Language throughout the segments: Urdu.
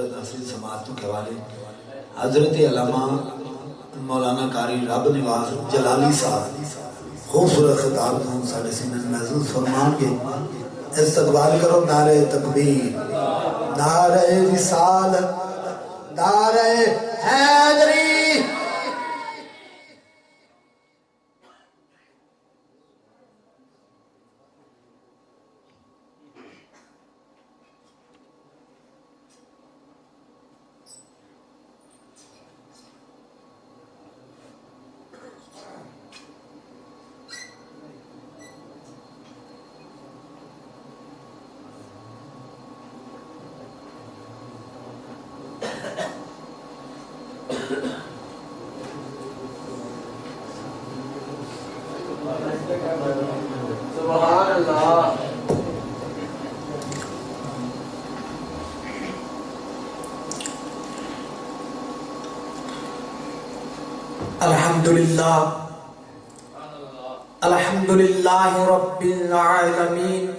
حضرت ناصر سماعت کے حوالے حضرت علامہ مولانا قاری رب نواز جلالی صاحب خوبصورت خطاب کو ساڑھے سینہ محضوظ فرمان کے استقبال کرو. نعرہ تکبیر، نعرہ رسالت، نعرہ حیدری. سبحان اللہ. الحمدللہ الحمدللہ رب العالمین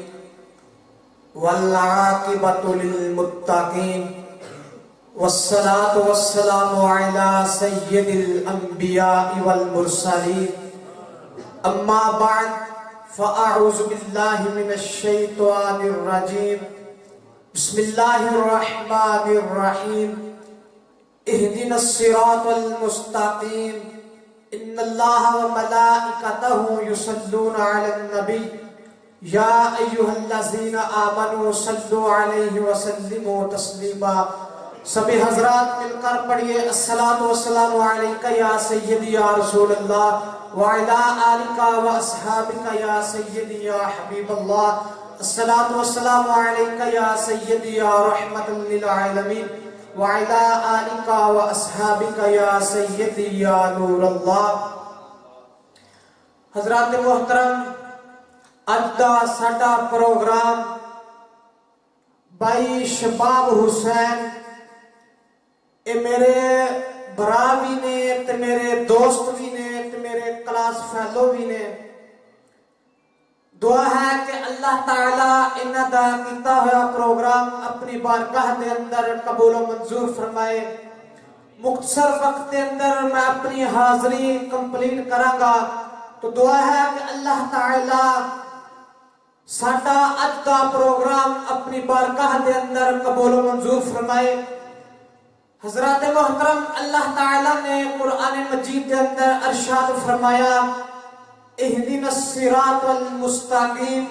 والعاقبۃ للمتقین والصلاة والسلام علی سید الانبیاء والمرسلین. اما بعد فاعوذ باللہ من الشیطان الرجیم. بسم اللہ الرحمن الرحیم. اہدنا الصراط المستقیم. ان اللہ وملائکتہ یصلون علی النبی یا ایہا الذین آمنوا صلوا علیہ وسلموا تسلیما. سبھی حضرات مل کر پڑھیے الصلاۃ والسلام علیک یا سیدی یا رسول اللہ وعلی آلک و اصحابک یا سیدی یا حبیب اللہ. الصلاۃ والسلام علیک یا سیدی یا رحمت للعالمین وعلی آلک و اصحابک یا سیدی یا نور اللہ. حضرات محترم، اج دا ساڈا پروگرام بھائی شباب حسین اے میرے برا بھی نے تے میرے دوست بھی نے تے میرے کلاس فیلو بھی نے. دعا ہے کہ اللہ تعالیٰ انہاں دا کیتا ہوا پروگرام اپنی بارگاہ دے اندر قبول و منظور فرمائے. مختصر وقت دے اندر میں اپنی حاضری کمپلیٹ کراں گا، تو دعا ہے کہ اللہ تعالیٰ ساڈا اج دا پروگرام اپنی بارگاہ دے اندر قبول و منظور فرمائے. حضرات محترم، اللہ تعالیٰ نے قرآن مجید کے اندر ارشاد فرمایا اہدنا الصراط المستقیم.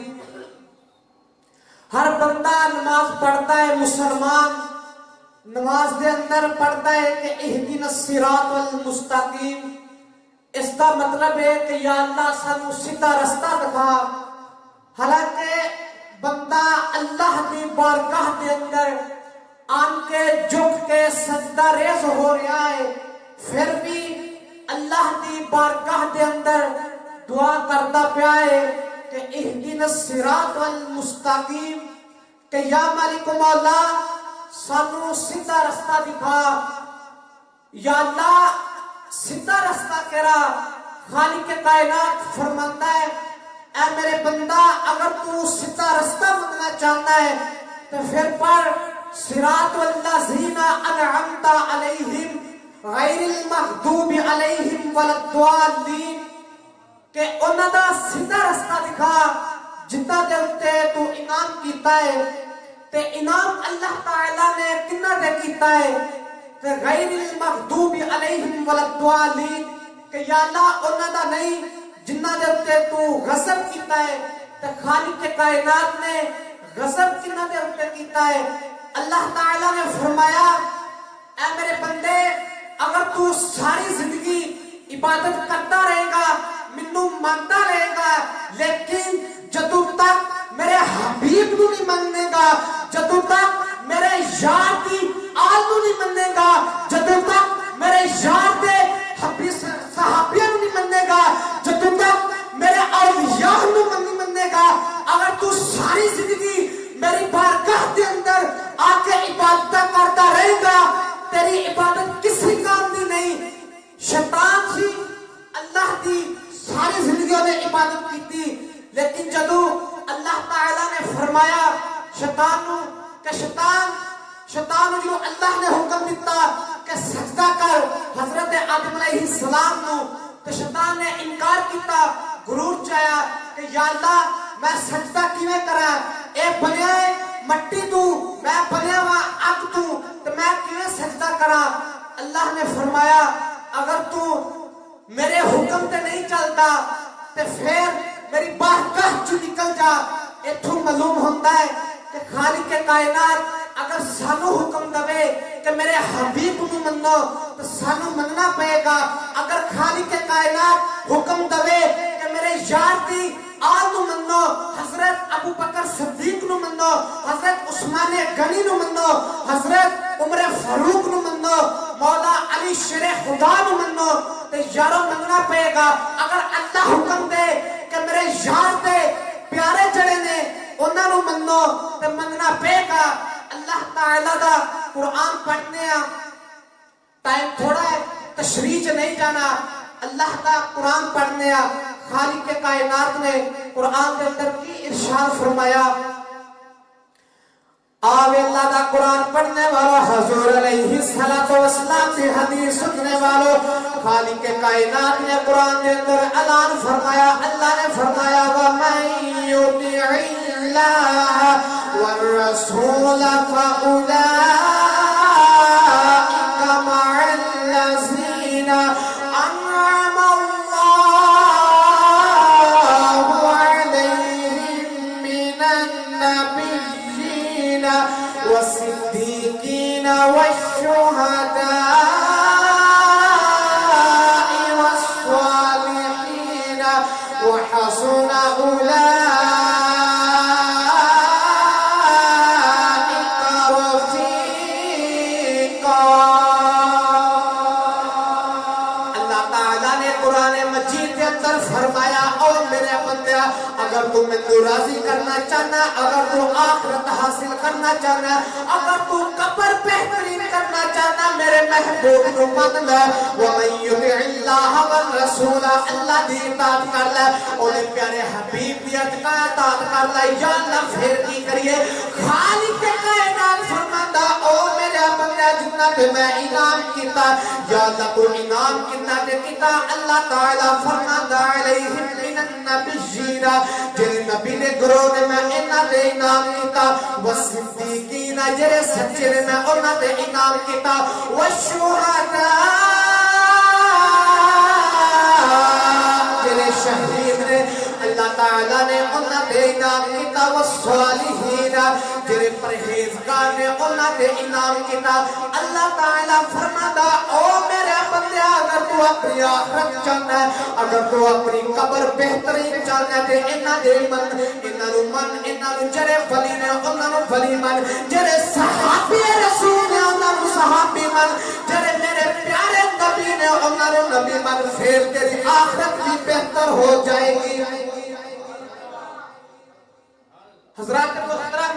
ہر بندہ نماز پڑھتا ہے، مسلمان نماز دے اندر پڑھتا ہے کہ اہدنا الصراط المستقیم. اس کا مطلب ہے کہ یا اللہ سانو سیدھا رستہ دکھا. حالانکہ بندہ اللہ کی بارگاہ دے اندر آن کے جھک کے سجدہ ریز ہو رہا ہے، پھر بھی اللہ کی بارگاہ دے اندر دعا کرتا پیا ہے کہ اہدنا الصراط المستقیم، کہ یا مالک مولا سانو سیدھا رستہ دکھا. یا اللہ سیدھا رستہ کہرا. خالق کائنات فرماتا ہے اے میرے بندہ اگر تو سیدھا رستہ منگنا چاہتا ہے تو پھر پر صراط الذین انعمت علیہم غیر المغضوب علیہم ولا الضالین، کہ انہاں دا سیدھا رستہ دکھا جتنا دے اتے تو انعام کیتا ہے. تے انعام اللہ تعالیٰ نے کنہ دے کیتا ہے کہ غیر المغضوب علیہم ولا الضالین، کہ یا اللہ انہاں دا نہیں جنہ دے اتے تو غضب کیتا ہے. تے خالق کائنات نے غضب کنہ دے اتے کیتا ہے. اللہ تعالیٰ نے فرمایا اے میرے بندے اگر تو ساری زندگی عبادت کرتا رہے گا، منو مانتا رہے گا، لیکن جدوں تک میرے حبیب نو نہیں مننے گا، جدوں تک میرے یار دی آل نو نہیں مننے گا، جدوں تک میرے یار دے صحابیہ نو نہیں مننے گا، جدوں تک میرے اولیاء نو نہیں مننے گا، اگر تو ساری زندگی میری بارگاہ دے اندر آ کے عبادت کرتا رہے گا، تیری عبادت کسی کام دی نہیں. شیطان سی اللہ دی ساری زندگیوں نے عبادت کی تھی، لیکن جدو اللہ تعالیٰ نے فرمایا شیطان نو کہ شیطان جو اللہ نے حکم دیتا کہ سجدہ کر حضرت آدم علیہ السلام نو، تو شیطان نے انکار کیتا، غرور چایا کہ یا اللہ میں سجدہ کیویں کراں، اے بنیا مٹی تو، میں بنیا وا اگ تو میں کیویں سجدہ کراں؟ اللہ نے فرمایا اگر تو میرے حکم تے نہیں چلتا تے پھر میری بارگاہ چ نکل جا۔ ایتھوں معلوم ہوتا ہے کہ خالق کائنات اگر سانو حکم دے کہ میرے حبیب نو منو تو سانو مننا پئے گا، اگر خالق کائنات حکم دے کہ میرے یار دی آل نو منو، حضرت ابو بکر صدیق نو منو، حضرت عثمان غنی نو منو، حضرت عمر فاروق نو منو، مولا علی شیر خدا نو منو، تو یارو مننا پئے گا۔ اگر اللہ حکم دے کہ میرے یار دے پیارے جڑے نے انہاں نو منو تو مننا پئے گا۔ اللہ تعالیٰ دا قرآن پڑھنے ہیں، ٹائم تھوڑا ہے تشریح چ نہیں جانا، اللہ دا قرآن پڑھنے ہیں۔ خالق کائنات نے قرآن کے اندر کی ارشاد فرمایا، آوے اللہ دا قرآن پڑھنے والوں، حضور علیہ السلام کی حدیث سننے والوں، خالق کائنات نے قرآن کے اندر اعلان فرمایا، اللہ نے فرمایا وَمَن يُطِعِ اللَّهَ وَالرَّسُولَ فَأُولَئِكَ مَعَ الَّذِينَ أَنْعَمَ اللَّهُ عَلَيْهِم مِّنَ النَّبِيِّينَ وَالصِّدِّيقِينَ وَالشُّهَدَاءِ وَالصَّالِحِينَ وَحَسُنَ اگر تو میں تو راضی کرنا چاہنا، اگر تو آخرت حاصل کرنا چاہنا، اگر تو قبر بہترین کرنا چاہنا، میرے محبوب کو مان لے۔ وَمَن يُطِعِ اللَّهَ وَالرَّسُولَ، اللہ دی اطاعت کر لے، انہیں پیارے حبیب دی اطاعت کر لے۔ یا اللہ پھر کی کریے؟ خالق کائنات فرماتا او میرے بندہ جتنا تے میں انعام کیتا، یا اللہ تو انعام کتنا تے کیتا؟ اللہ تعالیٰ فرماتا علیہم من النبیین، جن نبی نے گروہ نے میں انہاں دے انعام کیتا، والصدیقین جڑے سچے نے میں انہاں دے انعام کیتا، والشہداء جڑے شہید نے اللہ تعالیٰ نے انہاں دے انعام کیتا، والصالحین جڑے پرہیزگار نے انہاں دے انعام کیتا۔ اللہ تعالیٰ فرماتا او میرے بندے اگر تو اپنی آخرت چاہنا ہے، اگر تو اپنی قبر بہترین چاہنا ہے تے انہاں دے من، انہاں نو جڑے ولی نے انہاں نو ولی من، جڑے صحابی رسول نے انہاں نو صحابی من، جڑے میرے پیارے نبی نے انہاں نو نبی من، پھر تیری آخرت بھی بہتر ہو جائے گی۔ حضرات محترم،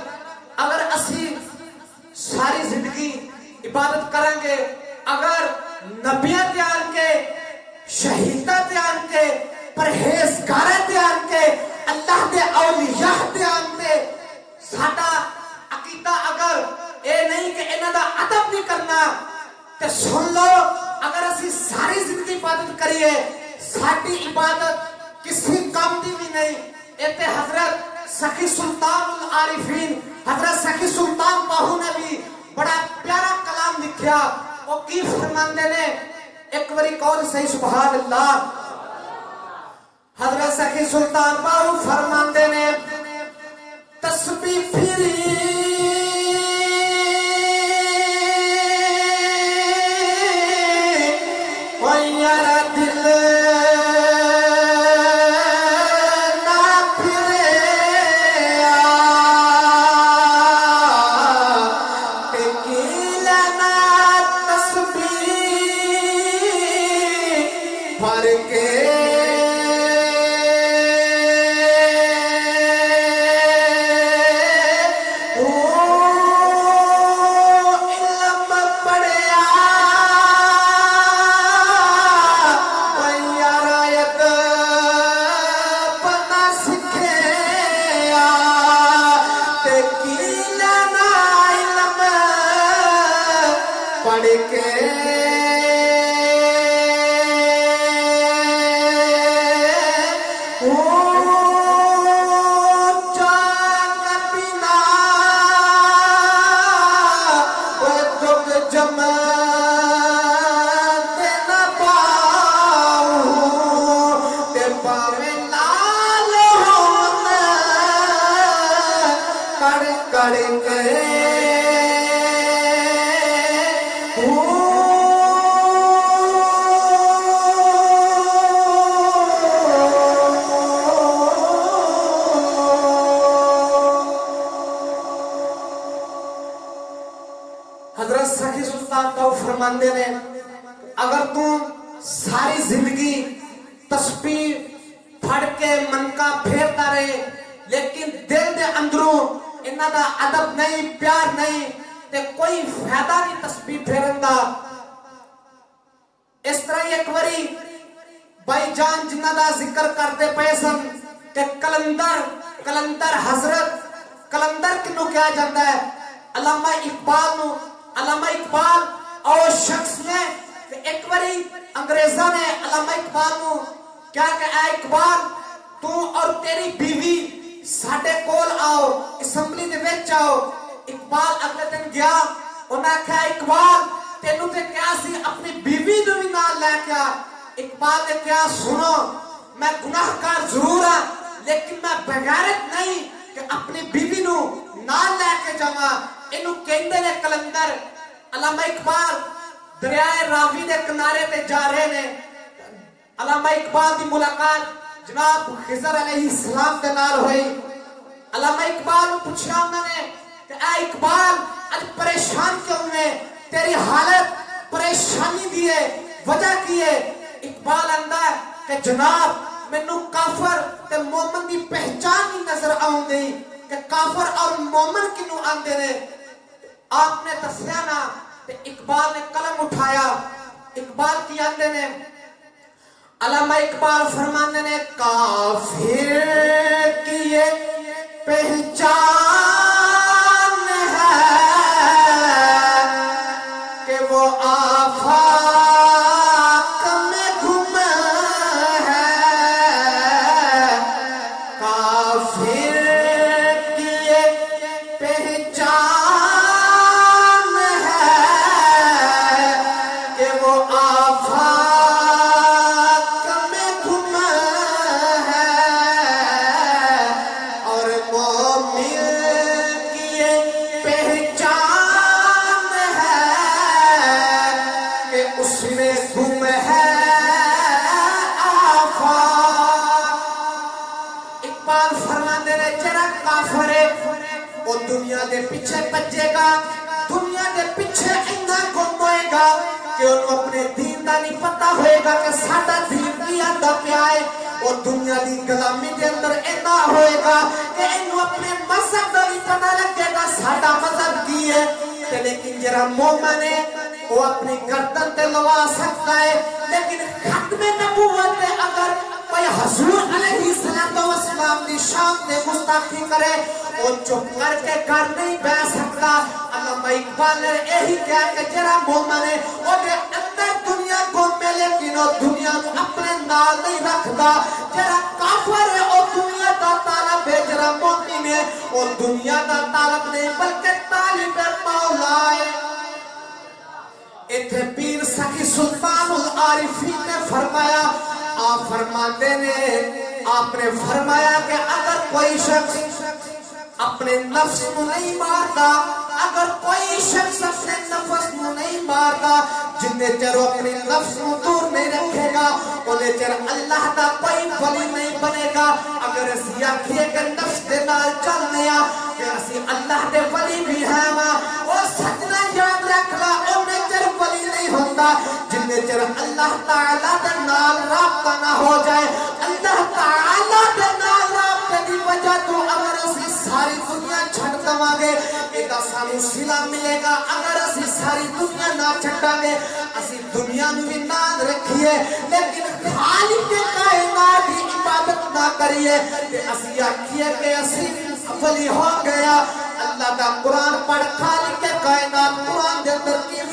اگر اسی ساری زندگی عبادت کریں گے، اگر نبیاں تیار کے، شہیدہ تیار کے، پرہیزگارہ تیار کے، اللہ دے اولیاء تیار کے، ساڈا عقیدہ اگر اے نہیں کہ انہاں دا ادب نہیں کرنا، تے سن لو اگر اسی ساری زندگی عبادت کریے، ساڈی عبادت کسی کام دی بھی نہیں۔ ایتے حضرت سخی سلطان العارفین، حضرت سخی سلطان باہو نے بھی بڑا پیارا کلام لکھیا، وہ کی فرماندے نے، ایک باری قول صحیح سبحان اللہ۔ حضرت سخی سلطان باہو فرماندے نے، تسبیح پھری ویارا دل پڑھ کے حضرت سخی سلطان کو فرماندے نے اگر تم ساری زندگی تسبیح پڑھ کے منکا پھیرتا رہے لیکن دل دے اندروں انہاں دا ادب نہیں پیار نہیں تے کوئی فائدہ نہیں تسبیح پھیرن دا. اس طرح ایک واری بھائی جان جنہ دا ذکر کرتے پئے سن کہ کلندر حضرت کلندر کنوں کہا جاتا ہے علامہ اقبال اور شخص نے ایک باری انگریزہ نے علامہ اقبال نو کیا کہ اے اقبال تو اور تیری بیوی ساڈے کول آؤ اسمبلی دے وچ آؤ. اقبال اگلے دن گیا انہاں کہا اقبال تینوں تے کیا سی اپنی بیوی نو بھی نال لے کے آ. اقبال نے کیا سنو میں گناہگار ضرور ہاں لیکن میں بغیرت نہیں کہ اپنی بیوی نو نال لے کے جاواں. اینو کہندے نے کلندر. علامہ اقبال دریائے راوی دے کنارے تے جا رہے نے. علامہ اقبال دی ملاقات جناب خضر علیہ السلام دے نال ہوئی. علامہ اقبال کو پوچھا انہوں نے کہ اے اقبال اج پریشان کیوں نے تیری حالت پریشانی دی ہے وجہ کی ہے. اقبال آندا ہے کہ جناب مینوں کافر تے مومن دی پہچان نہیں نظر آوندی کہ کافر اور مومن کینوں آندے نے. آپ نے دسیا نا تے اقبال نے قلم اٹھایا. اقبال کی آندے نے علامہ اقبال فرماندے نے کافر کی یہ پہچان ہے کہ وہ آفاق میں گم ہے. کافر کی یہ پہچان ہے کہ وہ آفاق میں گم ہے اور مومن کی یہ پہچان ہے کہ اس میں گم ہے آفاق. اقبال فرماندے نے جڑا کافر ہے وہ دنیا دے پیچھے بچے گا دنیا دے پیچھے اتنا گم ہوئے گا کہ انہوں اپنے دین دا نہیں پتہ ہوئے گا کہ ساڈا دین کی آندا پیا ہے. اور دنیا دی غلامی دے اندر اتنا ہوئے گا کہ انہوں اپنے مذہب دا نہیں پتہ لگے گا ساڈا مذہب کی ہے. لیکن جڑا مومن ہے وہ اپنی گردن تے لوا سکتا ہے لیکن ختم نبوت تے اگر کوئی حضور علیہ السلام دی شان تے گستاخی کرے وہ چپ کر کے گھر نہیں بیٹھ سکتا. علامہ اقبال نے یہی کہا کہ جڑا مومن ہے وہ دے اندر دنیا گھومے لیکن وہ دنیا نو اپنے نال نہیں رکھدا. جڑا کافر ہے وہ دنیا دا طالب ہے جڑا مومن ہے وہ دنیا دا طالب نہیں بلکہ طالب مولا ہے. ایتھے پیر سخی سلطان العارفین نے فرمایا آپ فرماتے نے آپ نے فرمایا کہ اگر کوئی شخص اپنے نفس کو نہیں مارتا اگر کوئی شخص اپنے نفس کو نہیں مارتا جنہیں چر اپنے نفس کو دور نہیں رکھے گا انہیں چر اللہ دا کوئی ولی نہیں بنے گا. اگر اسی آکھیے کہ نفس دے نال چلنے کہ اسی اللہ دے ولی بھی ہیں وہ سجنا یاد رکھ لا انہیں چر ولی نہیں ہوتا جنہیں چر اللہ تعالیٰ دے نال رابطہ نہ ہو جائے. اللہ تعالیٰ دے نال رابطے دی وجہ تو اگر اسی ساری دنیا چھڑ دواں گے ایدہ سانو صلہ ملے گا. اگر اسی ساری دنیا نہ چھڑا گے اسی دنیا میں بھی ناد رکھیے لیکن خالق کے کائنات کی عبادت نہ کریے کہ اسی آکھیے کہ اسی ولی ہو گیا. اللہ دا قرآن پڑھ خالق کے کائنات قرآن دے اندر کی